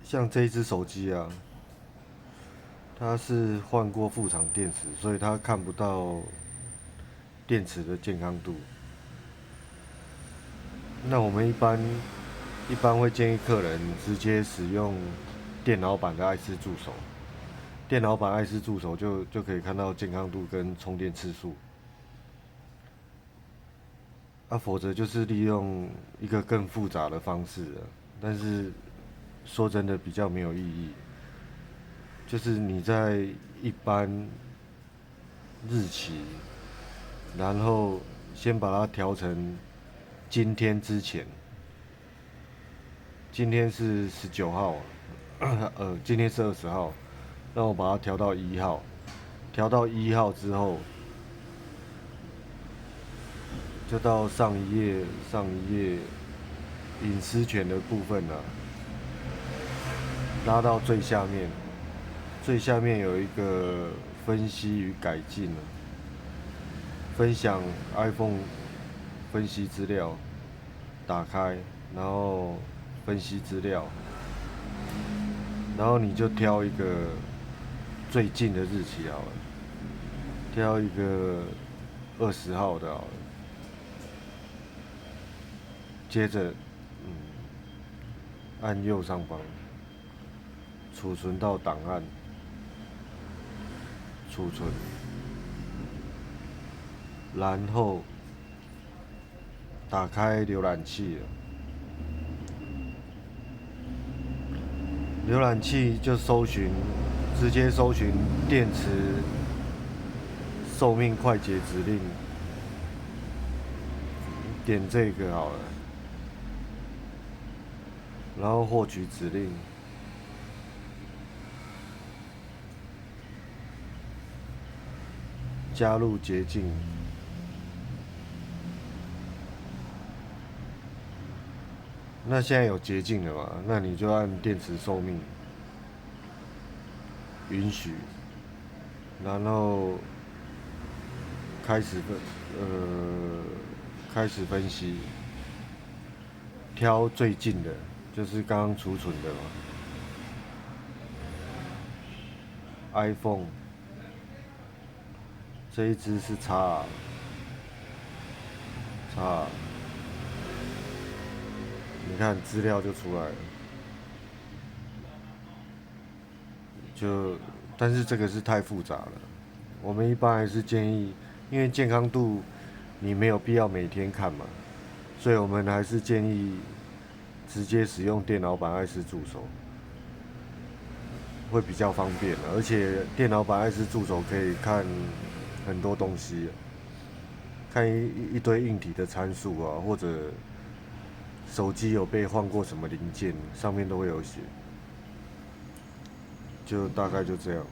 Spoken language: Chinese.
像这一只手机啊，它是换过副厂电池，所以它看不到电池的健康度。那我们一般会建议客人直接使用电脑版的爱思助手，电脑版爱思助手就可以看到健康度跟充电次数。否则就是利用一个更复杂的方式了，但是说真的比较没有意义。就是你在一般日期，然后先把它调成今天之前，今天是19号，今天是20号，那我把它调到1号，调到1号之后，就到上一页隐私权的部分了，拉到最下面，最下面有一个分析与改进了，分享 iPhone 分析资料，打开，然后分析资料，然后你就挑一个最近的日期好了，挑一个20号的好了，接着按右上方储存到档案，储存，然后打开浏览器了，浏览器就直接搜寻电池寿命快捷指令，点这个好了，然后获取指令，加入捷径。那现在有捷径了嘛？那你就按电池寿命，允许，然后开始开始分析，挑最近的，就是刚刚储存的嘛。iPhone 这一只是 X，你看资料就出来了。但是这个是太复杂了，我们一般还是建议，因为健康度你没有必要每天看嘛，所以我们还是建议直接使用电脑版爱思助手，会比较方便，而且电脑版爱思助手可以看很多东西，看一堆硬体的参数啊，或者手机有被换过什么零件，上面都会有写，就大概就这样。